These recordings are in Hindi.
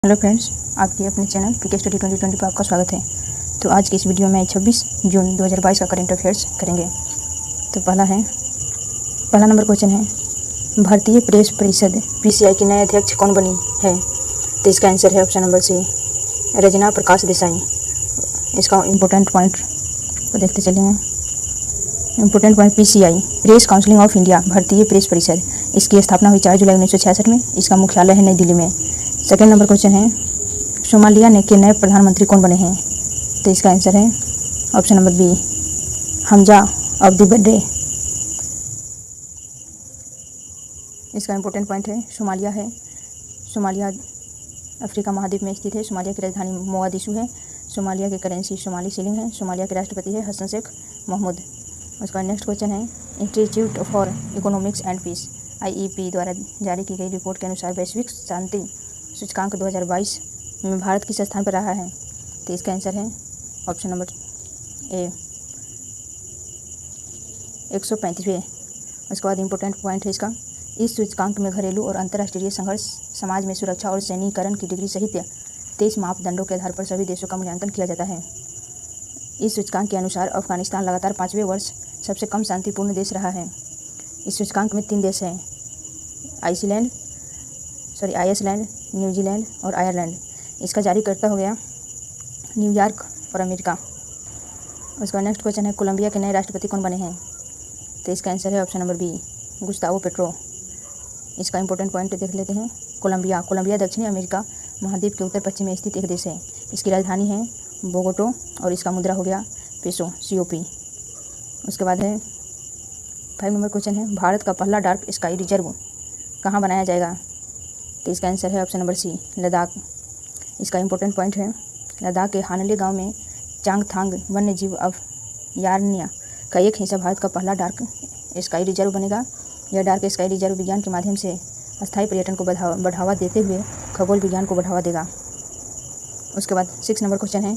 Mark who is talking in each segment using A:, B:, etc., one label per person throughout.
A: हेलो फ्रेंड्स, आपके अपने चैनल पीके स्टडी 2020 पर आपका स्वागत है। तो आज की इस वीडियो में 26 जून 2022 का करंट अफेयर्स करेंगे। तो पहला नंबर क्वेश्चन है, भारतीय प्रेस परिषद पीसीआई की नए अध्यक्ष कौन बनी है? तो इसका आंसर है ऑप्शन नंबर सी, रजना प्रकाश देसाई। इसका इम्पोर्टेंट पॉइंट तो देखते चलेंगे। Important point, PCI press council of India, भारतीय प्रेस परिषद। इसकी स्थापना हुई 4 जुलाई 1966 में। इसका मुख्यालय है नई दिल्ली में। सेकेंड नंबर क्वेश्चन है, सोमालिया के नए प्रधानमंत्री कौन बने हैं? तो इसका आंसर है ऑप्शन नंबर बी, हमजा अब्दी बर्रे। इसका इम्पोर्टेंट पॉइंट है, सोमालिया अफ्रीका महाद्वीप में स्थित है। सोमालिया की राजधानी मोगादिशु है। सोमालिया की करेंसी सोमाली शिलिंग है। सोमालिया के राष्ट्रपति है हसन शेख मोहम्मद। उसका नेक्स्ट क्वेश्चन है, Institute for Economics and Peace IEP द्वारा जारी की गई रिपोर्ट के अनुसार वैश्विक शांति सूचकांक 2022 में भारत किस स्थान पर रहा है? तो इसका आंसर है ऑप्शन नंबर ए, 135वें। उसके बाद इम्पोर्टेंट पॉइंट है इसका, इस सूचकांक में घरेलू और अंतर्राष्ट्रीय संघर्ष, समाज में सुरक्षा और सैन्यीकरण की डिग्री सहित 23 मापदंडों के आधार पर सभी देशों का मूल्यांकन किया जाता है। इस सूचकांक के अनुसार अफगानिस्तान लगातार 5वें वर्ष सबसे कम शांतिपूर्ण देश रहा है। इस सूचकांक में 3 देश हैं, आइसलैंड, न्यूजीलैंड और आयरलैंड। इसका जारीकर्ता हो गया न्यूयॉर्क और अमेरिका। उसका नेक्स्ट क्वेश्चन है, कोलंबिया के नए राष्ट्रपति कौन बने हैं? तो इसका आंसर है option number b, Gustavo Petro. इसका इंपॉर्टेंट पॉइंट देख लेते हैं। कोलंबिया दक्षिणी अमेरिका महाद्वीप के उत्तर पश्चिम में स्थित एक देश है। इसकी राजधानी है बोगोटो और इसका मुद्रा हो गया पेसो, COP। उसके बाद है 5 नंबर क्वेश्चन है, भारत का पहला डार्क स्काई रिजर्व कहाँ बनाया जाएगा? तो इसका आंसर है ऑप्शन नंबर सी, लद्दाख। इसका इम्पोर्टेंट पॉइंट है, लद्दाख के हानले गांव में चांगथांग वन्य जीव अभयारण्य का एक हिस्सा भारत का पहला डार्क स्काई रिजर्व बनेगा। यह डार्क स्काई रिजर्व विज्ञान के माध्यम से अस्थायी पर्यटन को बढ़ावा देते हुए खगोल विज्ञान को बढ़ावा देगा। उसके बाद 6 नंबर क्वेश्चन है,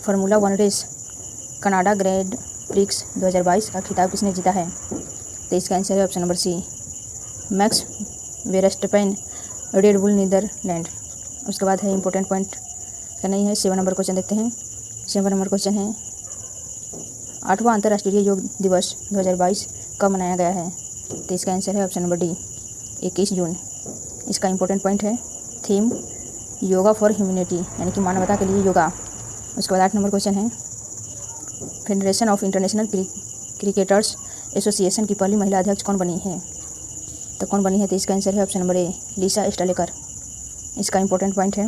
A: formula 1 race Canada grand prix 2022 का खिताब किसने जीता है? तो इसका आंसर है option number C, Max Verstappen, Red Bull Netherland. उसके बाद है इंपॉर्टेंट पॉइंट का नहीं है। 7 नंबर क्वेश्चन देखते हैं। 7 नंबर क्वेश्चन है, 8वां अंतर्राष्ट्रीय योग दिवस 2022 कब मनाया गया है? तो इसका आंसर है ऑप्शन नंबर डी, 21 जून। इसका इंपॉर्टेंट पॉइंट है, थीम योगा फॉर ह्यूमैनिटी, यानी कि मानवता के लिए योगा। उसके बाद 8 नंबर क्वेश्चन है, federation of international cricketers association की पहली महिला अध्यक्ष कौन बनी है? तो इसका आंसर है ऑप्शन नंबर ए, लिसा स्टालेकर। इसका इंपॉर्टेंट पॉइंट है,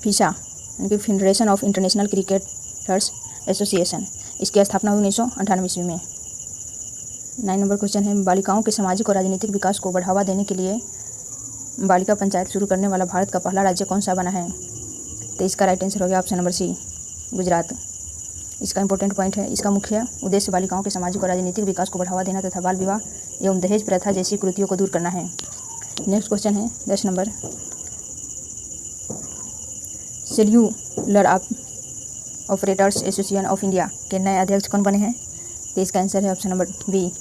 A: फीसा यानी कि federation of international cricketers association, इसकी स्थापना हुई 1998 ईस्वी में। 9 नंबर क्वेश्चन है, बालिकाओं के सामाजिक और राजनीतिक विकास को बढ़ावा देने के लिए बालिका पंचायत शुरू करने वाला भारत का पहला राज्य कौन सा बना है? तो इसका राइट आंसर हो गया ऑप्शन नंबर सी, गुजरात। इसका इंपॉर्टेंट पॉइंट है, इसका मुख्य उद्देश्य बालिकाओं के सामाजिक और राजनीतिक विकास को बढ़ावा देना तथा बाल विवाह एवं दहेज प्रथा जैसी कुरीतियों को दूर करना है। नेक्स्ट क्वेश्चन है 10 number, cellular operators association of India के नए अध्यक्ष कौन बने हैं? तो इसका आंसर है ऑप्शन नंबर बी,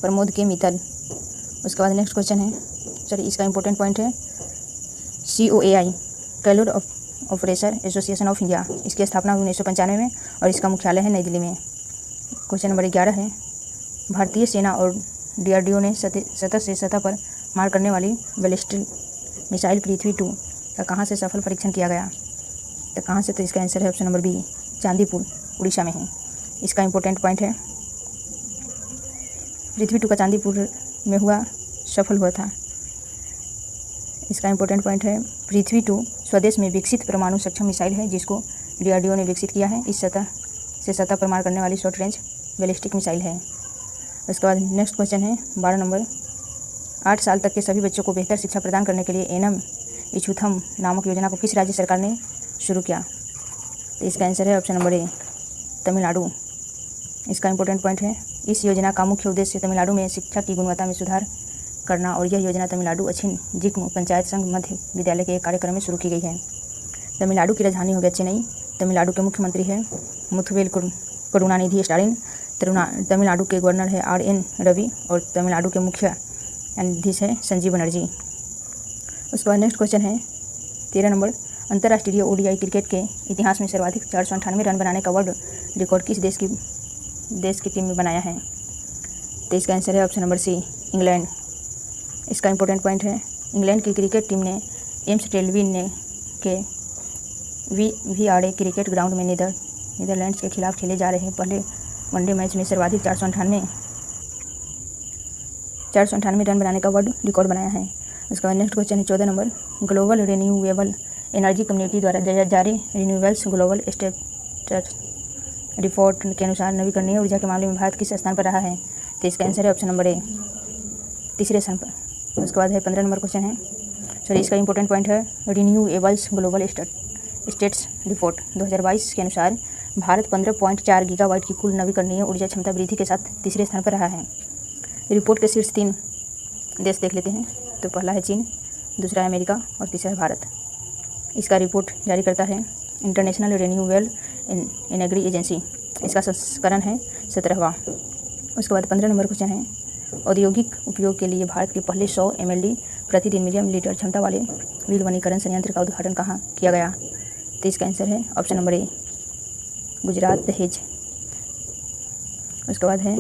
A: प्रमोद के मित्तल। उसके बाद नेक्स्ट क्वेश्चन है, इसका इंपॉर्टेंट पॉइंट है, COAI calorie operator association of India, इसकी स्थापना हुई 1995 में और इसका मुख्यालय है नई दिल्ली में। क्वेश्चन नंबर 11 है, भारतीय सेना और DRDO ने सतह से सतह पर मार करने वाली बैलिस्टिक मिसाइल पृथ्वी 2 का कहाँ से सफल परीक्षण किया गया? तो कहाँ से? तो इसका आंसर है option number b, Chandipur, Orissa में है। इसका इंपॉर्टेंट पॉइंट है, पृथ्वी 2 का चांदीपुर में सफल हुआ था। इसका इंपॉर्टेंट पॉइंट है, पृथ्वी 2 स्वदेश में विकसित परमाणु सक्षम मिसाइल है जिसको DRDO ने विकसित किया है। इस सतह से सतह पर मार करने वाली शॉर्ट रेंज बैलिस्टिक मिसाइल है। उसके बाद नेक्स्ट क्वेश्चन है 12 नंबर, 8 साल तक के सभी बच्चों को बेहतर शिक्षा प्रदान करने के लिए एनम इछुथम नामक योजना को किस राज्य सरकार ने शुरू किया? तो इसका आंसर है ऑप्शन नंबर ए, तमिलनाडु। इसका इंपॉर्टेंट पॉइंट है, इस योजना का मुख्य उद्देश्य तमिलनाडु में शिक्षा की गुणवत्ता में सुधार करना और यह योजना तमिलनाडु अछिन जिक्म पंचायत संघ मध्य विद्यालय के एक कार्यक्रम में शुरू की गई है। तमिलनाडु की राजधानी हो गया चेन्नई। तमिलनाडु के मुख्यमंत्री है मुथुवेल करुणानिधि स्टालिन। तमिलनाडु के गवर्नर है RN रवि और तमिलनाडु के मुख्य न्यायाधीश है संजीव बनर्जी। उसके बाद नेक्स्ट क्वेश्चन है 13 नंबर, अंतर्राष्ट्रीय ओडीआई क्रिकेट के इतिहास में सर्वाधिक 498 रन बनाने का वर्ल्ड रिकॉर्ड किस देश की टीम में बनाया है? तो इसका आंसर है ऑप्शन नंबर सी, इंग्लैंड। इसका इंपॉर्टेंट पॉइंट है, इंग्लैंड की क्रिकेट टीम ने एम्स टेलविन ने के वीआरए क्रिकेट ग्राउंड में नीदरलैंड्स के खिलाफ खेले जा रहे पहले वनडे मैच में सर्वाधिक 498 रन बनाने का वर्ल्ड रिकॉर्ड बनाया है। उसके बाद नेक्स्ट क्वेश्चन है 14 number, global renewable energy community द्वारा जारी रिन्यूएबल्स ग्लोबल स्टेटस रिपोर्ट के अनुसार नवीकरणीय ऊर्जा के मामले में भारत किस स्थान पर रहा है? तो इसका आंसर है ऑप्शन नंबर ए, तीसरे स्थान पर। उसके बाद है 15 नंबर क्वेश्चन है, इसका इंपॉर्टेंट पॉइंट है, रिन्यूएबल्स ग्लोबल स्टेट्स रिपोर्ट 2022 के अनुसार भारत 15.4 गीगावाट की कुल नवीकरणीय ऊर्जा क्षमता वृद्धि के साथ तीसरे स्थान पर रहा है। रिपोर्ट के शीर्ष 3 देश देख लेते हैं। तो पहला है चीन, दूसरा है अमेरिका और तीसरा है भारत। इसका रिपोर्ट जारी करता है इंटरनेशनल रिन्यूएबल एनर्जी एजेंसी। इसका संस्करण है 17वां। उसके बाद 15 नंबर क्वेश्चन है, औद्योगिक उपयोग के लिए भारत के पहले 100 mld प्रतिदिन मिलियन लीटर क्षमता वाले व्हील वनीकरण संयंत्र का उद्घाटन कहाँ किया गया? तो इसका आंसर है ऑप्शन नंबर ए, गुजरात दहेज। उसके बाद है,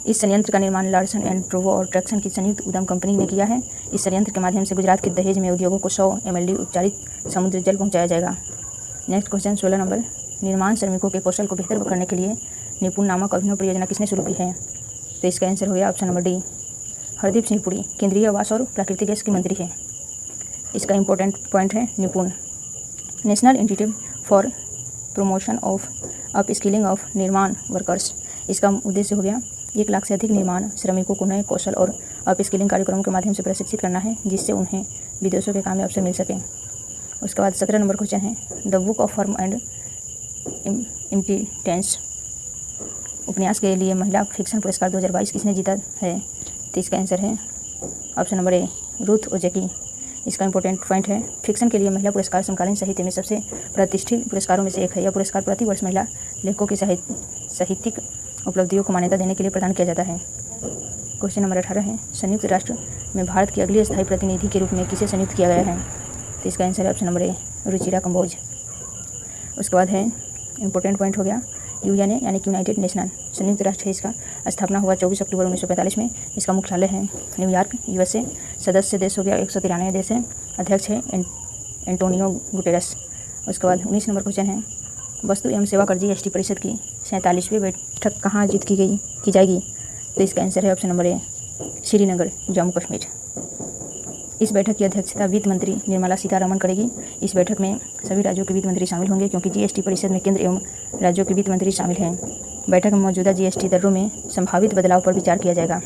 A: इस संयंत्र का निर्माण लार्सन एंड टूब्रो और ट्रैक्सन की संयुक्त उद्यम कंपनी ने किया है। इस संयंत्र के माध्यम से गुजरात के दहेज में उद्योगों को 100 mld उपचारित समुद्र जल पहुंचाया जाएगा। नेक्स्ट क्वेश्चन 16 नंबर, निर्माण श्रमिकों के कौशल को बेहतर करने के लिए निपुण नामक अभिनव परियोजना किसने शुरू की है? तो इसका आंसर हो गया option number D, Hardeep Singh Puri, केंद्रीय आवास और प्राकृतिक गैस के मंत्री हैं। इसका इंपॉर्टेंट पॉइंट है निपुण। National institute for promotion of up skilling of निर्माण वर्कर्स, इसका उद्देश्य हो गया 1 लाख से अधिक निर्माण श्रमिकों को नए कौशल और अप स्किलिंग कार्यक्रमों के माध्यम से प्रशिक्षित करना है, जिससे उन्हें विदेशों के काम में अवसर मिल सके। उसके बाद 17 नंबर क्वेश्चन है, the book of form and emptiness उपन्यास के लिए महिला फिक्शन पुरस्कार 2022 किसने जीता है? तो इसका आंसर है ऑप्शन नंबर ए, रूथ ओजेकी। इसका इंपॉर्टेंट पॉइंट है, फिक्शन के लिए महिला पुरस्कार समकालीन साहित्य में सबसे प्रतिष्ठित पुरस्कारों में से एक है। यह पुरस्कार प्रति वर्ष महिला लेखकों की साहित्यिक उपलब्धियों को मान्यता देने के लिए प्रदान किया जाता है। क्वेश्चन नंबर 18 है, संयुक्त राष्ट्र में भारत की अगली स्थायी प्रतिनिधि के रूप में किसे संयुक्त किया गया है? तो इसका आंसर है option number a, Ruchira Kamboj. उसके बाद है इंपॉर्टेंट पॉइंट हो गया, यूएनए यानी कि यूनाइटेड नेशनल संयुक्त राष्ट्र है, इसका स्थापना हुआ 24 अक्टूबर 1945 में। इसका मुख्यालय है न्यूयॉर्क, यूएसए। सदस्य देश हो गया 193 देश है। अध्यक्ष है एंटोनियो गुटेरस। उसके बाद 19 नंबर क्वेश्चन है, वस्तु एवं सेवा कर जीएसटी परिषद की 47वीं बैठक कहाँ आयोजित की जाएगी? तो इसका आंसर है ऑप्शन नंबर ए, श्रीनगर, जम्मू कश्मीर। इस बैठक की अध्यक्षता वित्त मंत्री निर्मला सीतारमण करेगी। इस बैठक में सभी राज्यों के वित्त मंत्री शामिल होंगे, क्योंकि जीएसटी परिषद में केंद्र एवं राज्यों के वित्त मंत्री शामिल हैं। बैठक में मौजूदा जीएसटी दरों में संभावित बदलाव पर विचार किया जाएगा।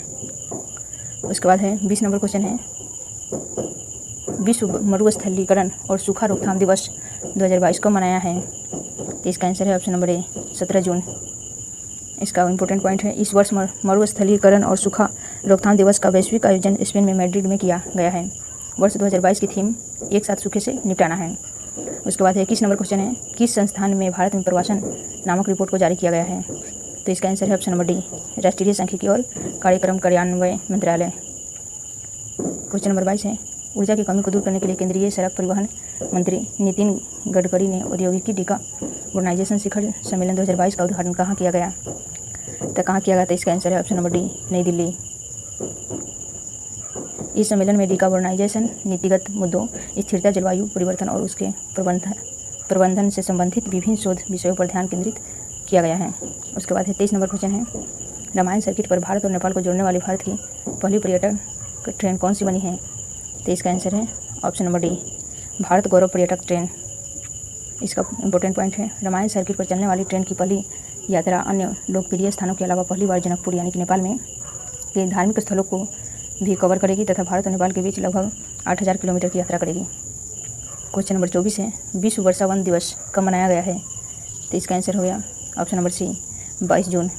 A: उसके बाद है 20 नंबर क्वेश्चन है, विश्व मरुस्थलीकरण और सूखा रोकथाम दिवस 2022 को मनाया है? तो इसका आंसर है ऑप्शन नंबर ए, 17 जून। इसका इंपॉर्टेंट पॉइंट है, इस वर्ष मरुस्थलीकरण और सूखा रोकथाम दिवस का वैश्विक आयोजन स्पेन में मैड्रिड में किया गया है। वर्ष 2022 की थीम एक साथ सूखे से निपटाना है। उसके बाद 21 नंबर क्वेश्चन है, किस संस्थान में भारत में प्रवासन नामक रिपोर्ट को जारी किया गया है? तो इसका आंसर है ऑप्शन नंबर डी, राष्ट्रीय सांख्यिकी और कार्यक्रम कार्यान्वयन मंत्रालय। क्वेश्चन नंबर 22 है, ऊर्जा की कमी को दूर करने के लिए केंद्रीय सड़क परिवहन मंत्री नितिन गडकरी ने औद्योगिकी डिकार्बोनाइजेशन शिखर सम्मेलन 2022 का उद्घाटन कहाँ किया गया? तो कहाँ किया गया था? इसका आंसर है ऑप्शन नंबर डी, नई दिल्ली। इस सम्मेलन में डिकार्बोनाइजेशन, नीतिगत मुद्दों, स्थिरता, जलवायु परिवर्तन और उसके प्रबंधन से संबंधित विभिन्न शोध विषयों पर ध्यान केंद्रित किया गया है। उसके बाद 23 नंबर क्वेश्चन है, रामायण सर्किट पर भारत और नेपाल को जोड़ने वाली भारत की पहली पर्यटक ट्रेन कौन सी बनी है? तो इसका आंसर है ऑप्शन नंबर डी, भारत गौरव पर्यटक ट्रेन। इसका इंपॉर्टेंट पॉइंट है, रामायण सर्किट पर चलने वाली ट्रेन की पहली यात्रा अन्य लोकप्रिय स्थानों के अलावा पहली बार जनकपुर यानी कि नेपाल में के धार्मिक स्थलों को भी कवर करेगी तथा भारत और नेपाल के बीच लगभग 8000 किलोमीटर की यात्रा करेगी। क्वेश्चन नंबर 24 है, विश्व वर्षा वन दिवस कब मनाया गया है? तो इसका आंसर हो गया ऑप्शन नंबर सी, 22 जून।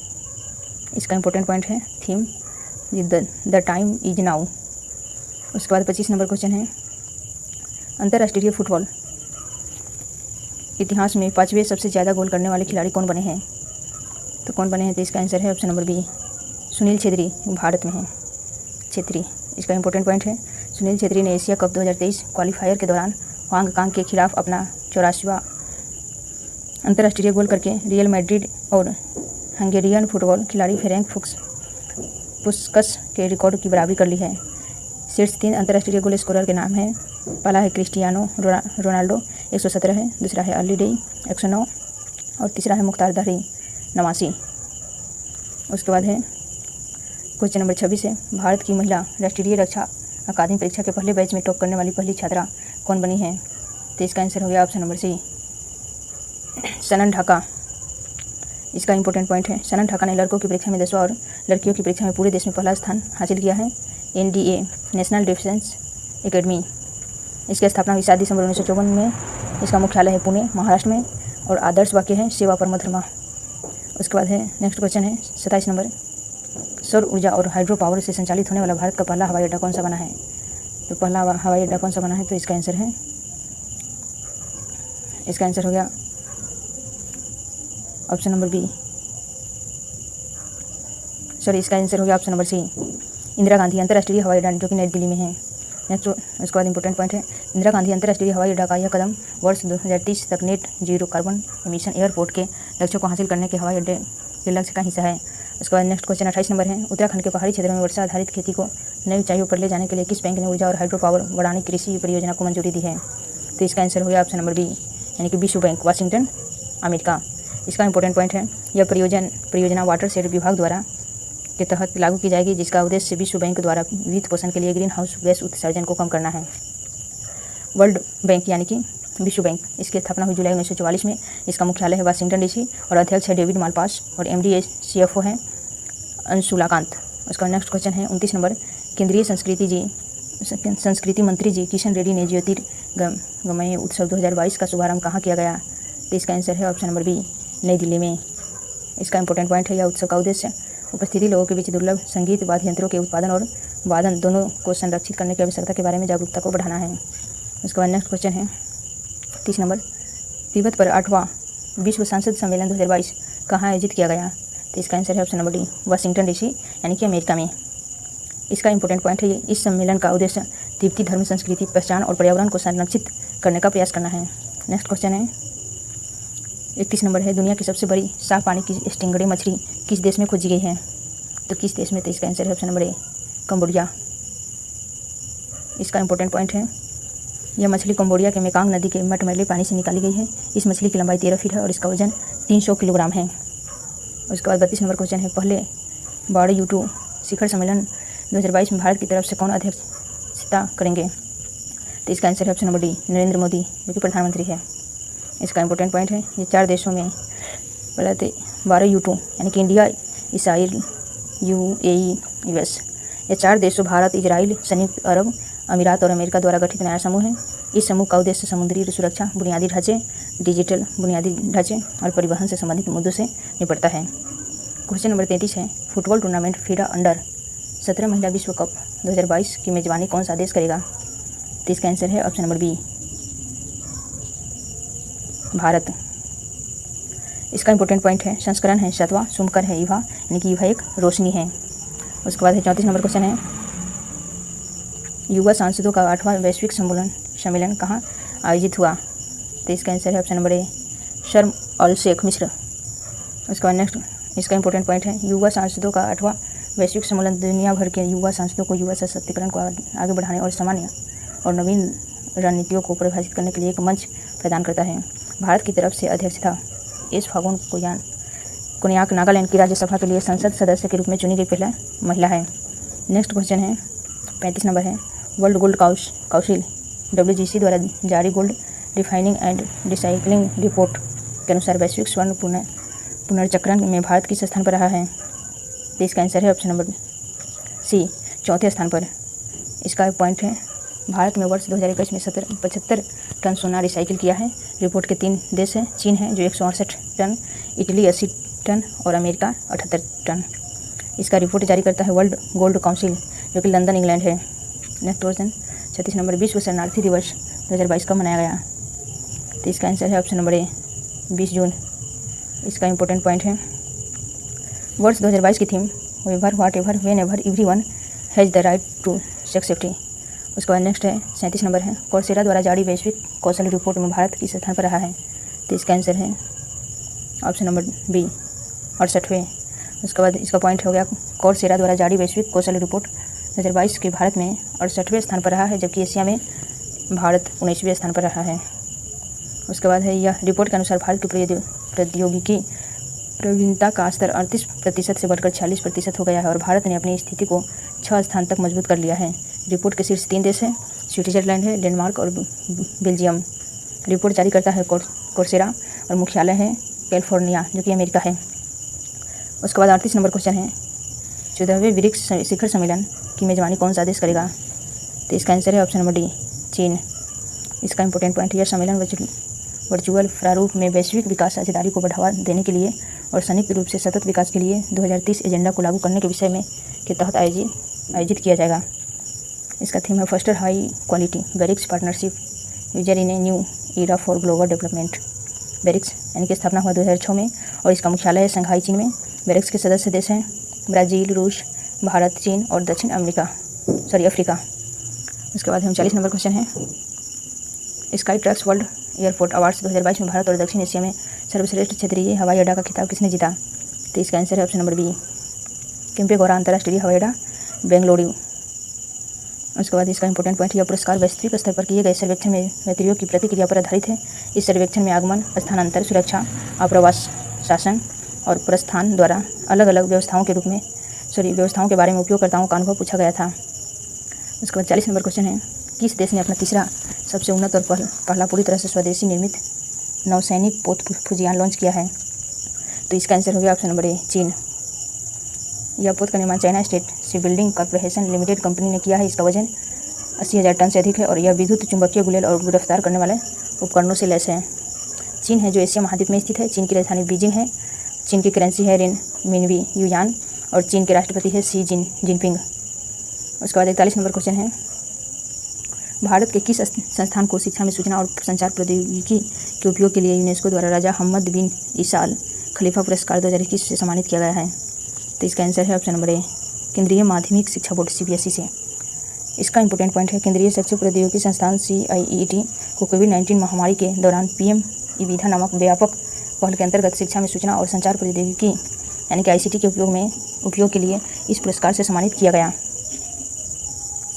A: इसका इंपॉर्टेंट पॉइंट है, theme the time is now. उसके बाद 25 नंबर क्वेश्चन है, अंतर्राष्ट्रीय फुटबॉल इतिहास में 5वें सबसे ज़्यादा गोल करने वाले खिलाड़ी कौन बने हैं? तो कौन बने हैं? तो इसका आंसर है option number b, Sunil Chhetri, Bharat में है, छेत्री। इसका इंपॉर्टेंट पॉइंट है, सुनील छेत्री ने एशिया कप 2023 क्वालिफायर के दौरान हांगकांग के खिलाफ अपना 84वां अंतर्राष्ट्रीय गोल करके रियल मैड्रिड और हंगेरियन फुटबॉल खिलाड़ी फेरेंक पुस्कस के रिकॉर्ड की बराबरी कर ली है। शीर्ष 3 अंतर्राष्ट्रीय गोल स्कोरर के नाम हैं। पहला है क्रिस्टियानो रोनाल्डो 117 है, दूसरा है अर्ली डेई 109 और तीसरा है मुख्तार दहरी 89। उसके बाद है क्वेश्चन नंबर 26 है, भारत की महिला राष्ट्रीय रक्षा अकादमी परीक्षा के पहले बैच में टॉप करने वाली पहली छात्रा कौन बनी है? तो इसका आंसर हो गया ऑप्शन नंबर सी, सनन ढाका। इसका इंपॉर्टेंट पॉइंट है, सनन ढाका ने लड़कों की परीक्षा में 10वां और लड़कियों की परीक्षा में पूरे देश में पहला स्थान हासिल किया है। NDA नेशनल डिफेंस एकेडमी, इसकी स्थापना 7 दिसंबर 1954 में। इसका मुख्यालय है पुणे महाराष्ट्र में और आदर्श वाक्य है सेवा परमो धर्मा। उसके बाद है नेक्स्ट क्वेश्चन है 27 नंबर, सौर ऊर्जा और हाइड्रो पावर से संचालित होने वाला भारत का पहला हवाई अड्डा कौन सा बना है? तो पहला हवाई अड्डा कौन सा बना है? तो इसका आंसर हो गया ऑप्शन नंबर बी, इसका आंसर हो गया option number c, Indira Gandhi अंतर्राष्ट्रीय हवाई अड्डा जो कि नई दिल्ली में है। नेक्स्ट उसके बाद इंपॉर्टेंट पॉइंट है, इंदिरा गांधी अंतर्राष्ट्रीय हवाई अड्डा का यह कदम वर्ष 2030 तक net zero carbon emission airport के लक्ष्य को हासिल करने के हवाई अड्डे के लक्ष्य का हिस्सा है। उसके बाद नेक्स्ट क्वेश्चन 28 नंबर है, उत्तराखंड के पहाड़ी क्षेत्रों में वर्षा आधारित खेती को नई ऊंचाइयों पर ले जाने के लिए किस बैंक ने ऊर्जा और हाइड्रो पावर बढ़ाने की कृषि परियोजना को मंजूरी दी है? तो इसका आंसर हो गया ऑप्शन नंबर बी, यानी कि विश्व बैंक, वाशिंगटन अमेरिका। इसका इंपॉर्टेंट पॉइंट है, यह परियोजना वाटर शेड विभाग द्वारा के तहत लागू की जाएगी, जिसका उद्देश्य विश्व बैंक द्वारा वित्त पोषण के लिए ग्रीन हाउस गैस उत्सर्जन को कम करना है। वर्ल्ड बैंक यानी कि विश्व बैंक, इसकी स्थापना हुई जुलाई 1944 में। इसका मुख्यालय है वाशिंगटन DC और अध्यक्ष है डेविड मालपास और MD CFO है अंशुलाकांत। उसका नेक्स्ट क्वेश्चन है 29 नंबर, केंद्रीय संस्कृति मंत्री जी किशन रेड्डी ने ज्योतिर्गमय उत्सव 2022 का शुभारंभ कहाँ किया गया? तो इसका आंसर है ऑप्शन नंबर बी, नई दिल्ली में। इसका इंपॉर्टेंट पॉइंट है, यह उत्सव का उद्देश्य उपस्थिति लोगों के बीच दुर्लभ संगीत वाद्य यंत्रों के उत्पादन और वादन दोनों को संरक्षित करने की आवश्यकता के बारे में जागरूकता को बढ़ाना है। उसके बाद नेक्स्ट क्वेश्चन है 30 नंबर, तिब्बत पर 8वां विश्व सांसद सम्मेलन 2022 कहाँ आयोजित किया गया? तो इसका आंसर है option number D, Washington DC यानी कि अमेरिका में। इसका इंपॉर्टेंट पॉइंट है, इस सम्मेलन का उद्देश्य तिब्बती धर्म, संस्कृति, पहचान और पर्यावरण को संरक्षित करने का प्रयास करना है। नेक्स्ट क्वेश्चन है 31 नंबर है, दुनिया की सबसे बड़ी साफ पानी की स्टिंगरे मछली किस देश में खोजी गई है? तो किस देश में? तो इसका आंसर है ऑप्शन नंबर ए, कंबोडिया। इसका इंपॉर्टेंट पॉइंट है, यह मछली कंबोडिया के मेकांग नदी के मटमैले पानी से निकाली गई है। इस मछली की लंबाई 13 फीट है और इसका वजन 300 किलोग्राम है। उसके बाद 32 नंबर क्वेश्चन है, पहले बाड़े U2 शिखर सम्मेलन 2022 में भारत की तरफ से कौन अध्यक्षता करेंगे? तो इसका आंसर है option number D, Narendra Modi जो कि प्रधानमंत्री है। इसका इंपॉर्टेंट पॉइंट है, ये 4 देशों में पहले 12 U2 यानी कि इंडिया, इसराइल, UAE, US, ये 4 देशों भारत, इजराइल, संयुक्त अरब अमीरात और अमेरिका द्वारा गठित नया समूह है। इस समूह का उद्देश्य समुद्री सुरक्षा, बुनियादी ढांचे, डिजिटल बुनियादी ढांचे और परिवहन से संबंधित मुद्दों से निपटता है। क्वेश्चन नंबर 33 है, फुटबॉल टूर्नामेंट फीडा अंडर 17 महिला विश्व कप 2022 की मेजबानी कौन सा देश करेगा? तो इसका आंसर है ऑप्शन नंबर बी, भारत। इसका इंपॉर्टेंट पॉइंट है, संस्करण है 7वां, सुमकर है ईवा यानी कि ईवा एक रोशनी है। उसके बाद है 34 नंबर क्वेश्चन है, युवा सांसदों का 8वां वैश्विक सम्मेलन कहाँ आयोजित हुआ? तो इसका आंसर है ऑप्शन नंबर ए, शर्म अल शेख मिस्र। उसके बाद नेक्स्ट इसका इंपॉर्टेंट पॉइंट है, युवा सांसदों का 8वां वैश्विक सम्मेलन दुनिया भर के युवा सांसदों को युवा सशक्तिकरण को आगे बढ़ाने और सामान्य और नवीन रणनीतियों को परिभाषित करने के लिए एक मंच प्रदान करता है। भारत की तरफ से अध्यक्षता एस फागुन कोनियाक नागालैंड की राज्यसभा के लिए संसद सदस्य के रूप में चुनी गई पहला महिला है। नेक्स्ट क्वेश्चन है 35 नंबर है, वर्ल्ड गोल्ड काउंसिल WGC द्वारा जारी gold refining and recycling report के अनुसार वैश्विक स्वर्ण पुनर्चक्रण में भारत किस स्थान पर रहा है? तो इसका आंसर है ऑप्शन नंबर सी, 4थे स्थान पर। इसका पॉइंट है, भारत में वर्ष 2021 में 75 टन सोना रिसाइकिल किया है। रिपोर्ट के 3 देश हैं, चीन है जो 168 टन, इटली 80 टन और अमेरिका 78 टन। इसका रिपोर्ट जारी करता है वर्ल्ड गोल्ड काउंसिल जो कि लंदन इंग्लैंड है। नेक्स्ट क्वेश्चन 36 नंबर, विश्व शरणार्थी दिवस 2022 कब मनाया गया? तो इसका आंसर है ऑप्शन नंबर ए, 20 जून। इसका इंपॉर्टेंट पॉइंट है, वर्ष 2022 की theme wherever whatever whenever everyone has the right to sex safety. उसके बाद नेक्स्ट है 37 नंबर है, कोर्सेरा द्वारा जारी वैश्विक कौशल रिपोर्ट में भारत किस स्थान पर रहा है? तो इसका आंसर है ऑप्शन नंबर बी 68वें। उसके बाद इसका पॉइंट हो गया कोर्सेरा द्वारा जारी वैश्विक कौशल रिपोर्ट 2022 के भारत में 68वें स्थान पर रहा है, जबकि एशिया में भारत 19वें स्थान पर रहा है। उसके बाद है यह रिपोर्ट के अनुसार भारत की प्रौद्योगिकी प्रवीणता का स्तर 38% से बढ़कर 46% हो गया है और भारत ने अपनी स्थिति को 6 स्थान तक मजबूत कर लिया है। रिपोर्ट के शीर्ष 3 देश हैं, स्विट्जरलैंड है, डेनमार्क और बेल्जियम। रिपोर्ट जारी करता है कोर्सेरा और मुख्यालय है कैलिफोर्निया, जो कि अमेरिका है। उसके बाद 38 नंबर क्वेश्चन है 14वें ब्रिक्स शिखर सम्मेलन की मेजबानी कौन सा देश करेगा? तो इसका आंसर है ऑप्शन नंबर डी चीन। इसका इंपॉर्टेंट पॉइंट यह सम्मेलन वर्चुअल प्रारूप में वैश्विक विकास साझेदारी को बढ़ावा देने के लिए और संयुक्त रूप से सतत विकास के लिए 2030 एजेंडा को लागू करने के विषय में के तहत आयोजित किया जाएगा। इसका थीम है foster high quality BRICS partnership vision in a new era for global development. BRICS यानी कि स्थापना हुआ 2006 में और इसका मुख्यालय है शंघाई, चीन में। ब्रिक्स के सदस्य देश हैं ब्राज़ील, रूस, भारत, चीन और दक्षिण अफ्रीका। उसके बाद हम 40 नंबर क्वेश्चन है sky trucks world airport awards 2022 में भारत और दक्षिण एशिया में सर्वश्रेष्ठ क्षेत्रीय हवाई अड्डा का खिताब किसने जीता? तो इसका आंसर है ऑप्शन नंबर बी केम्पेगौड़ा अंतर्राष्ट्रीय हवाई अड्डा, बेंगलुरु। उसके बाद इसका इंपॉर्टेंट पॉइंट यह पुरस्कार वैश्विक स्तर पर किए गए सर्वेक्षण में यात्रियों की प्रतिक्रिया पर आधारित है। इस सर्वेक्षण में आगमन, स्थानांतर, सुरक्षा, आप्रवास शासन और प्रस्थान द्वारा अलग अलग व्यवस्थाओं के बारे में उपयोगकर्ताओं का अनुभव पूछा गया था। उसके बाद 40 नंबर क्वेश्चन है किस देश ने अपना तीसरा सबसे उन्नत और पहला पूरी तरह से स्वदेशी निर्मित नौसैनिक पोत फुजियान लॉन्च किया है? तो इसका आंसर हो गया ऑप्शन नंबर ए चीन। यह पोत का निर्माण China state ship building corporation limited company ने किया है। इसका वजन 80,000 टन से अधिक है और यह विद्युत चुंबकीय गुलेल और गिरफ्तार करने वाले उपकरणों से लैस है। चीन है जो एशिया महाद्वीप में स्थित है। चीन की राजधानी बीजिंग है। चीन की करेंसी है रिन मिनवी युआन और चीन के राष्ट्रपति है शी जिनपिंग। उसके बाद 41 नंबर क्वेश्चन है भारत के किस संस्थान को शिक्षा में सूचना और संचार प्रौद्योगिकी के उपयोग के लिए यूनेस्को द्वारा राजा हम्मद बिन ईसा अल खलीफा पुरस्कार 2021 से सम्मानित किया गया है? तो इसका आंसर है ऑप्शन नंबर ए केंद्रीय माध्यमिक शिक्षा बोर्ड CBSE से। इसका इंपॉर्टेंट पॉइंट है केंद्रीय शैक्षिक प्रौद्योगिकी संस्थान CIET को कोविड-19 महामारी के दौरान PM ई-विधा नामक व्यापक पहल के अंतर्गत शिक्षा में सूचना और संचार प्रौद्योगिकी यानी कि ICT के उपयोग के लिए इस पुरस्कार से सम्मानित किया गया।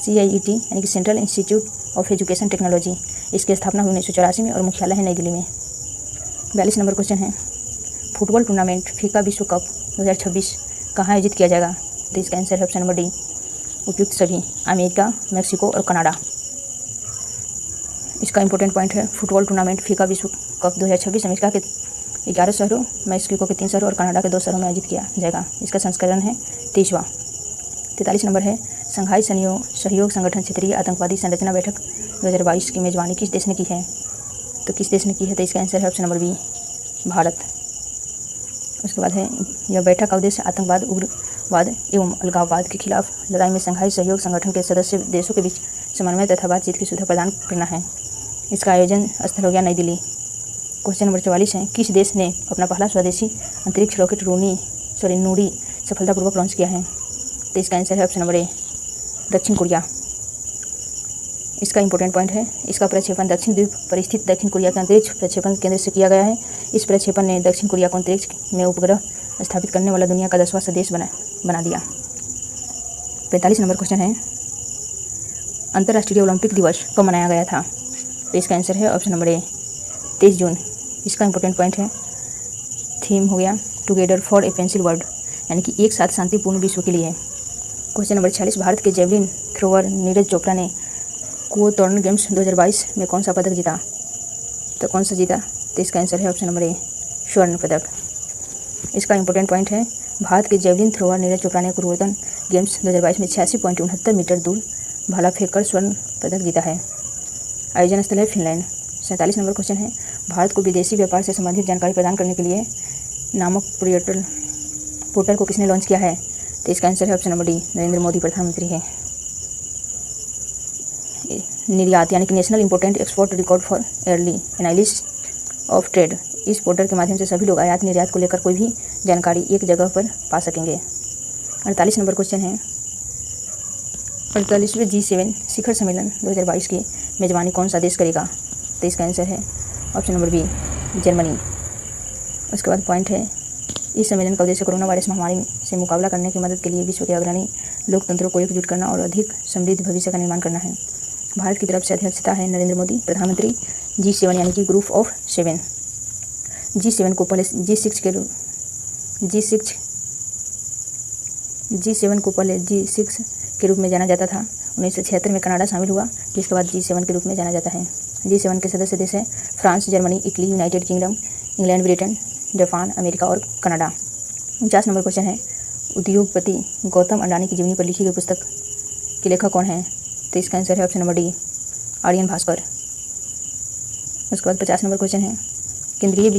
A: CIET यानी कि central institute of education technology, इसकी स्थापना हुई 1984 में और मुख्यालय है नई दिल्ली में। 42 नंबर क्वेश्चन है फुटबॉल टूर्नामेंट फीफा विश्व कप 2026 कहाँ आयोजित किया जाएगा? तो इसका आंसर है ऑप्शन नंबर डी उपयुक्त सभी अमेरिका, मैक्सिको और कनाडा। इसका इंपॉर्टेंट पॉइंट है फुटबॉल टूर्नामेंट फीफा विश्व कप 2026 अमेरिका के 11 शहरों, मैक्सिको के 3 शहरों और कनाडा के 2 शहरों में आयोजित किया जाएगा। इसका संस्करण है 30वां। 43 नंबर है शंघाई सहयोग संगठन क्षेत्रीय आतंकवादी संरचना बैठक 2022 की मेजबानी किस देश ने की है? तो किस देश ने की है? तो इसका आंसर है ऑप्शन नंबर बी भारत। उसके बाद है यह बैठक का उद्देश्य आतंकवाद, उग्रवाद एवं अलगाववाद के खिलाफ लड़ाई में शंघाई सहयोग संगठन के सदस्य देशों के बीच समन्वय तथा बातचीत की सुविधा प्रदान करना है। इसका आयोजन स्थल हो गया नई दिल्ली। क्वेश्चन नंबर 44 है किस देश ने अपना पहला स्वदेशी अंतरिक्ष रॉकेट नूरी सफलतापूर्वक लॉन्च किया है? तो इसका आंसर है ऑप्शन नंबर ए दक्षिण कोरिया। इसका इंपॉर्टेंट पॉइंट है इसका प्रक्षेपण दक्षिण द्वीप पर स्थित दक्षिण कोरिया के अंतरिक्ष प्रक्षेपण केंद्र से किया गया है। इस प्रक्षेपण ने दक्षिण कोरिया को अंतरिक्ष में उपग्रह स्थापित करने वाला दुनिया का 10वां देश बना दिया। 45 नंबर क्वेश्चन है अंतर्राष्ट्रीय ओलंपिक दिवस कब मनाया गया था? तो इसका आंसर है ऑप्शन नंबर ए 23 जून। इसका इंपॉर्टेंट पॉइंट है थीम हो गया together for a pencil world यानी कि एक साथ शांतिपूर्ण विश्व के लिए। क्वेश्चन नंबर 46 भारत के जेवलिन थ्रोअर नीरज चोपड़ा ने कुओर्टन गेम्स 2022 में कौन सा पदक जीता? तो कौन सा जीता? तो इसका आंसर है ऑप्शन नंबर ए स्वर्ण पदक। इसका इंपॉर्टेंट पॉइंट है भारत के जेवलिन थ्रोअर नीरज चोपड़ा ने कुओर्टन गेम्स 2022 में 86.69 मीटर दूर भाला फेंककर स्वर्ण पदक जीता है। आयोजन स्थल है फिनलैंड। 47 नंबर क्वेश्चन है भारत को विदेशी व्यापार से संबंधित जानकारी प्रदान करने के लिए नामक पोर्टल को किसने लॉन्च किया है? तो इसका आंसर है option number D Narendra Modi प्रधानमंत्री है। निर्यात यानी कि national important export record for early analysis of trade, इस पोर्टल के माध्यम से सभी लोग आयात निर्यात को लेकर कोई भी जानकारी एक जगह पर पा सकेंगे। 48 नंबर क्वेश्चन है 48वें G7 शिखर सम्मेलन 2022 की मेजबानी कौन सा देश करेगा? तो इसका आंसर है ऑप्शन नंबर बी, जर्मनी। उसके बाद पॉइंट है, इस सम्मेलन का उद्देश्य कोरोना वायरस महामारी से मुकाबला करने की मदद के लिए विश्व के अग्रणी लोकतंत्रों को एकजुट करना और अधिक समृद्ध भविष्य का निर्माण करना है। भारत की तरफ से अध्यक्षता है नरेंद्र मोदी, प्रधानमंत्री। G7 यानी कि ग्रुप ऑफ 7। G7 को पहले G6 के रूप में जाना जाता था। 1976 में कनाडा शामिल हुआ, जिसके बाद G7 के रूप में जाना जाता है। G7 के सदस्य देश हैं France, Germany, Italy, United kingdom, England, Britain, Japan, America और कनाडा। 50 नंबर क्वेश्चन है, उद्योगपति गौतम अडानी की जीवनी पर लिखी गई पुस्तक के लेखक कौन है? तो इसका आंसर है option number d, Aryan Bhaskar. उसके बाद 50 नंबर क्वेश्चन है, केंद्रीय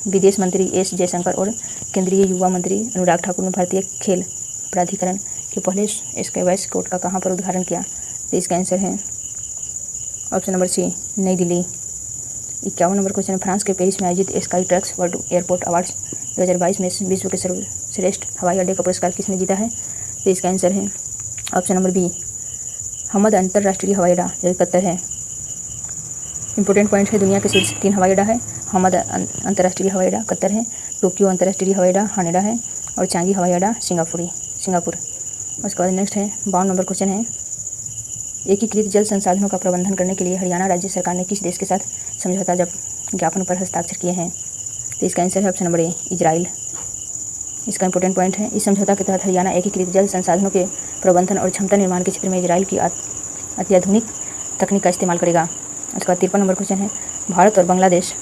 A: विदेश मंत्री एस जयशंकर और केंद्रीय युवा मंत्री अनुराग ठाकुर ने भारतीय खेल प्राधिकरण के पहले स्क्वैश कोर्ट का कहाँ पर उद्घाटन किया? तो इसका आंसर है ऑप्शन नंबर सी, नई दिल्ली। 51 नंबर क्वेश्चन है, फ्रांस के पेरिस में आयोजित sky trucks world airport awards 2022 में विश्व के सर्वश्रेष्ठ हवाई अड्डे का पुरस्कार किसने जीता है? तो इसका आंसर है ऑप्शन नंबर बी, हमद अंतर्राष्ट्रीय हवाई अड्डा, जो कतर है। इंपॉर्टेंट पॉइंट है, दुनिया के शीर्ष 3 हवाई अड्डा है। हमद अंतर्राष्ट्रीय हवाई अड्डा कतर है, टोक्यो अंतर्राष्ट्रीय हवाई अड्डा हानेडा है और चांगी हवाई अड्डा सिंगापुर। उसके बाद नेक्स्ट है 52 नंबर क्वेश्चन है, एकीकृत जल संसाधनों का प्रबंधन करने के लिए हरियाणा राज्य सरकार ने किस देश के साथ समझौता ज्ञापन पर हस्ताक्षर किए हैं? तो इसका आंसर है ऑप्शन नंबर ए, इजराइल। इसका इंपॉर्टेंट पॉइंट है, इस समझौता के तहत हरियाणा एकीकृत जल संसाधनों के प्रबंधन और क्षमता निर्माण के क्षेत्र में इजराइल की अत्याधुनिक तकनीक का इस्तेमाल करेगा। उसके बाद 53 नंबर क्वेश्चन है, भारत और बांग्लादेश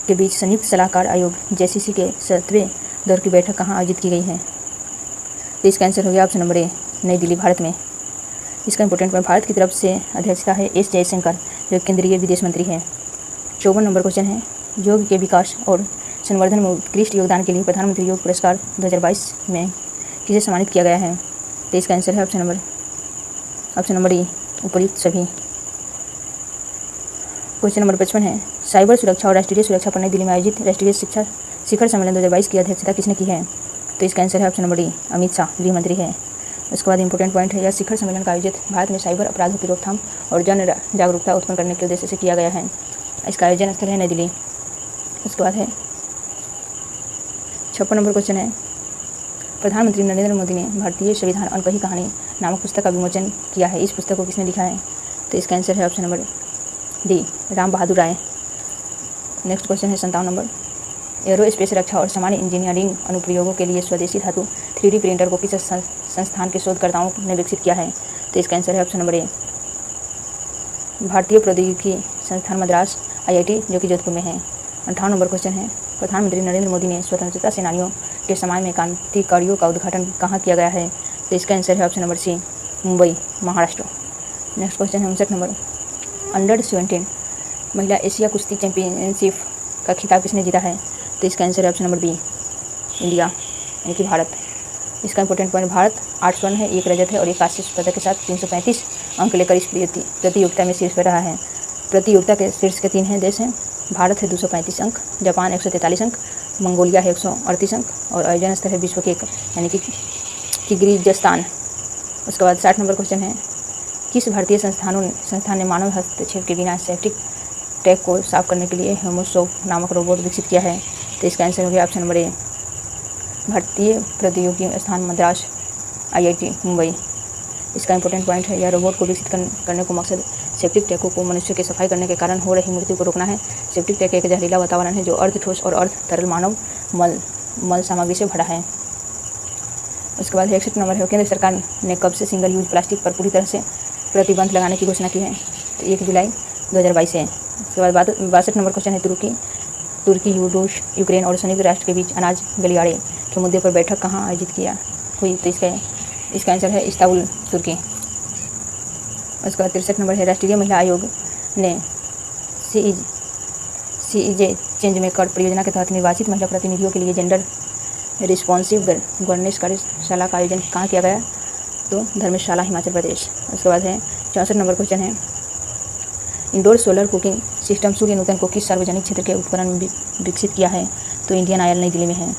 A: के बीच संयुक्त सलाहकार आयोग JCC के 7वें दौर की बैठक कहाँ आयोजित की गई है? तो इसका आंसर हो गया ऑप्शन नंबर ए, नई दिल्ली, भारत में। इसका इंपॉर्टेंट पॉइंट, भारत की तरफ से अध्यक्षता है एस जयशंकर, जो केंद्रीय विदेश मंत्री हैं। 54 नंबर क्वेश्चन है, योग के विकास और संवर्धन में उत्कृष्ट योगदान के लिए प्रधानमंत्री योग पुरस्कार 2022 में किसे सम्मानित किया गया है? तो इसका आंसर है ऑप्शन नंबर ई, उपयुक्त सभी। क्वेश्चन नंबर 55 है, साइबर सुरक्षा और राष्ट्रीय सुरक्षा पर नई दिल्ली में आयोजित राष्ट्रीय शिक्षा शिखर सम्मेलन 2022 की अध्यक्षता किसने की है? तो इसका आंसर है option number D, Amit Shah, गृह मंत्री है। उसके बाद इंपॉर्टेंट पॉइंट है, यह शिखर सम्मेलन का आयोजित भारत में साइबर अपराधों की रोकथाम और जन जागरूकता उत्पन्न करने के उद्देश्य से किया गया है। इसका आयोजन स्थल है नई दिल्ली। उसके बाद है 56 नंबर क्वेश्चन है, प्रधानमंत्री नरेंद्र मोदी ने भारतीय संविधान अनकही कहानी नामक पुस्तक का विमोचन किया है। इस पुस्तक को किसने लिखा है? तो इसका आंसर है option number D, Ram Bahadur राय। नेक्स्ट क्वेश्चन है 57 नंबर, एरोस्पेस रक्षा और सामान्य इंजीनियरिंग अनुप्रयोगों के लिए स्वदेशी धातु 3D प्रिंटर को किस संस्थान के शोधकर्ताओं ने विकसित किया है? तो इसका आंसर है ऑप्शन नंबर ए, भारतीय प्रौद्योगिकी संस्थान मद्रास IIT, जो कि जोधपुर में है। 58 नंबर क्वेश्चन है, प्रधानमंत्री नरेंद्र मोदी ने स्वतंत्रता सेनानियों के सम्मान में क्रांतिकारियों का उद्घाटन कहाँ किया गया है? तो इसका आंसर है option number c, Mumbai, Maharashtra. Next question है 59 नंबर, अंडर 17 महिला एशिया कुश्ती चैंपियनशिप का खिताब किसने जीता है? तो इसका आंसर है ऑप्शन नंबर बी, इंडिया, यानी कि भारत। इसका इंपॉर्टेंट पॉइंट, भारत 8 स्वर्ण है, 1 रजत है और 1 कांस्य पदक के साथ 335 अंक लेकर इस प्रतियोगिता में शीर्ष पर रहा है। प्रतियोगिता के शीर्ष के 3 देश हैं, भारत है 235 अंक, जापान 143 अंक, मंगोलिया है 138 अंक और आयोजन स्थल है विश्व के यानी कि किर्गिज़स्तान। उसके बाद 60 नंबर क्वेश्चन है, किस भारतीय संस्थान ने मानव हस्तक्षेप के बिना सेप्टिक टैंक को साफ करने के लिए हेमोसोफ नामक रोबोट विकसित किया है? तो इसका आंसर हो गया ऑप्शन नंबर ए, भारतीय प्रौद्योगिकी संस्थान मद्रास IIT, मुंबई। इसका इंपॉर्टेंट पॉइंट है, यह रोबोट को विकसित करने को मकसद सेप्टिक टैंकों को मनुष्य के सफाई करने के कारण हो रही मृत्यु को रोकना है। सेप्टिक टैंक एक जहरीला वातावरण है जो अर्ध ठोस और अर्ध तरल मानव मल सामग्री से भरा है। उसके बाद 61 नंबर है, केंद्र सरकार ने कब से सिंगल यूज प्लास्टिक पर पूरी तरह से प्रतिबंध लगाने की घोषणा की है? तो 1 जुलाई 2022 है। उसके बाद 62 नंबर क्वेश्चन है, तुर्की रूस यूक्रेन और संयुक्त राष्ट्र के बीच अनाज गलियारे के मुद्दे पर बैठक कहाँ आयोजित हुई? तो इसका आंसर है इस्तांबुल, तुर्की। उसके बाद 63 नंबर है, राष्ट्रीय महिला आयोग ने CEJ चेंज मेकर परियोजना के तहत निर्वाचित महिला प्रतिनिधियों के लिए जेंडर रिस्पॉन्सिव गवर्नेंस कार्यशाला का आयोजन कहाँ किया गया? तो धर्मशाला, हिमाचल प्रदेश। उसके बाद है 64 नंबर क्वेश्चन है, इंडोर सोलर कुकिंग सिस्टम सूर्य नूतन को किस सार्वजनिक क्षेत्र के उपकरण में विकसित किया है? तो इंडियन ऑयल, नई दिल्ली में है।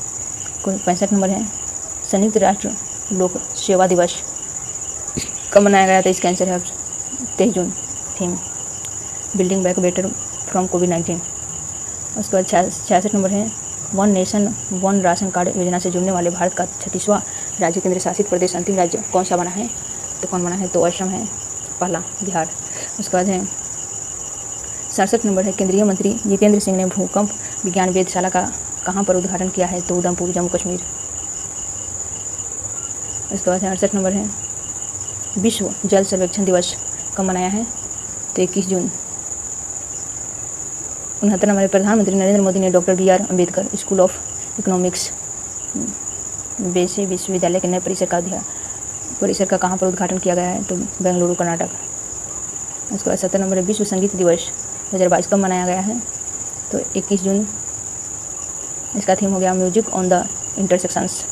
A: 65 नंबर है, संयुक्त राष्ट्र लोक सेवा दिवस कब मनाया गया था? इसका आंसर है 23 जून। Theme building back better from कोविड-19। उसके बाद 66 नंबर है one nation one ration card योजना से जुड़ने वाले भारत का 36वां राज्य केंद्र शासित प्रदेश अंतिम राज्य कौन सा बना है? तो कौन बना है? तो असम है पहला, बिहार। उसके बाद है 67 नंबर है केंद्रीय मंत्री जितेंद्र सिंह ने भूकंप विज्ञान वेधशाला का कहाँ पर उद्घाटन किया है? तो उधमपुर, जम्मू कश्मीर। उसके बाद है 68 नंबर है विश्व जल सर्वेक्षण दिवस कब मनाया है? तो 21 जून। 69 नंबर है प्रधानमंत्री नरेंद्र मोदी ने doctor BR Ambedkar school of economics बेसे विश्वविद्यालय के नए परिसर का कहाँ पर उद्घाटन किया गया है? तो बेंगलुरु, कर्नाटक। उसके बाद 70 नंबर है विश्व संगीत दिवस 2022 कब मनाया गया है? तो 21 जून। इसका थीम हो गया music on the intersections.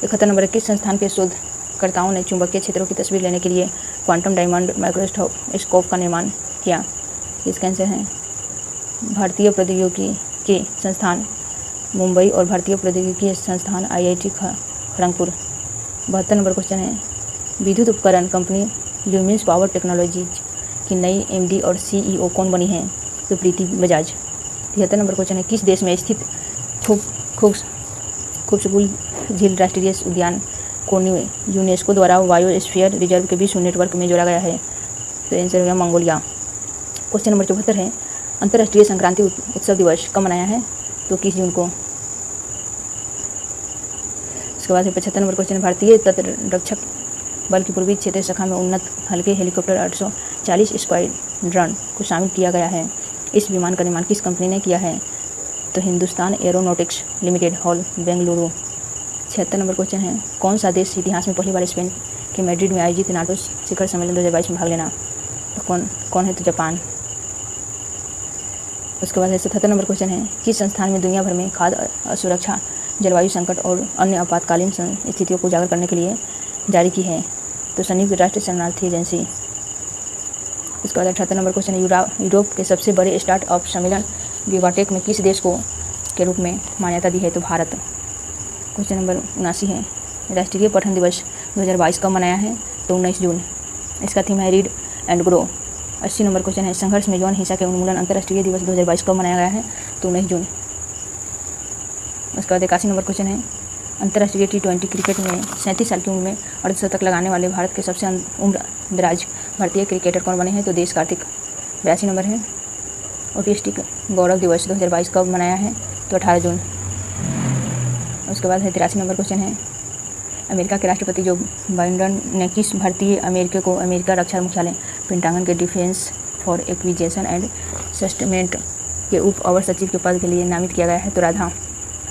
A: 71 number है किस संस्थान के शोधकर्ताओं ने चुंबकीय क्षेत्रों की तस्वीर लेने के लिए क्वांटम डायमंड माइक्रोस्कोप का निर्माण किया? इसका आंसर है भारतीय प्रौद्योगिकी के संस्थान मुंबई और भारतीय प्रौद्योगिकी संस्थान IIT खड़गपुर। 72 नंबर क्वेश्चन है विद्युत उपकरण कंपनी ल्यूमिन्स पावर टेक्नोलॉजीज की नई MD और CEO कौन बनी है? तो प्रीति बजाज। 73 नंबर क्वेश्चन है किस देश में स्थित खूबसूरत झील राष्ट्रीय उद्यान को यूनेस्को द्वारा बायोस्फीयर रिजर्व के विश्व नेटवर्क में जोड़ा गया है? तो आंसर हो गया मंगोलिया। क्वेश्चन नंबर 74 है अंतर्राष्ट्रीय संक्रांति उत्सव दिवस कब मनाया है? तो 21 जून को। उसके बाद 75 नंबर क्वेश्चन भारतीय तटरक्षक बल की पूर्वी क्षेत्रीय शाखा में उन्नत हल्के हेलीकॉप्टर 840 स्क्वाड्रन को शामिल किया गया है। इस विमान का निर्माण किस कंपनी ने किया है? तो Hindustan aeronautics limited, hall, Bengaluru. 76 number question है कौन सा देश इतिहास में पहली बार स्पेन के मैड्रिड में आयोजित नाटो शिखर सम्मेलन 2022 में भाग लेना? तो कौन है? तो जापान। उसके बाद 77 नंबर क्वेश्चन है किस संस्थान में दुनिया भर में खाद्य असुरक्षा, जलवायु संकट और अन्य आपातकालीन स्थितियों को उजागर करने के लिए जारी की है? तो संयुक्त राष्ट्र शरणार्थी एजेंसी। इसके बाद 78 नंबर क्वेश्चन है यूरोप के सबसे बड़े स्टार्टअप सम्मेलन विवाटेक में किस देश को के रूप में मान्यता दी है? तो भारत। क्वेश्चन नंबर 79 है राष्ट्रीय पठन दिवस 2022 कब मनाया है? तो 19 जून। इसका थीम है read and grow. 80 number question है संघर्ष में यौन हिंसा के उन्मूलन अंतर्राष्ट्रीय दिवस 2022 कब मनाया गया है? तो 19 जून। उसके बाद 81 नंबर क्वेश्चन है अंतर्राष्ट्रीय T20 क्रिकेट में 37 साल की उम्र में अर्धशतक लगाने वाले भारत के सबसे उम्र दराज भारतीय क्रिकेटर कौन बने हैं? तो देश कार्तिक। 82 नंबर है ऑटिस्टिक गौरव दिवस 2022 कब मनाया है? तो 18 जून। उसके बाद है 83 नंबर क्वेश्चन है अमेरिका के राष्ट्रपति जो बाइडेन ने किस भारतीय अमेरिका को अमेरिका रक्षा मुख्यालय पेंटागन के defence for acquisition and sustainment के उप अवर सचिव के पद के लिए नामित किया गया है? तो राधा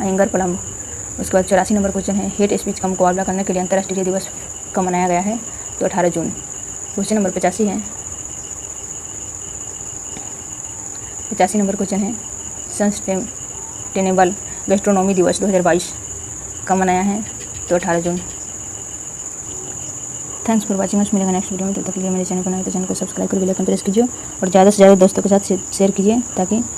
A: अयंगर पलम्ब। उसके बाद 84 नंबर क्वेश्चन है हेट स्पीच का मुकाबला करने के लिए अंतर्राष्ट्रीय दिवस कब मनाया गया है? तो 18 जून। क्वेश्चन नंबर 85 है 85 नंबर क्वेश्चन है सस्टेनेबल गैस्ट्रोनॉमी दिवस 2022 कब मनाया है? तो 18 जून। Thanks for watching us. मिलेगा नेक्स्ट वीडियो में। तब तक के लिए मेरे चैनल को नए तो चैनल को सब्सक्राइब कर बेल आइकन प्रेस कीजिए और ज़्यादा से ज़्यादा दोस्तों के साथ शेयर कीजिए ताकि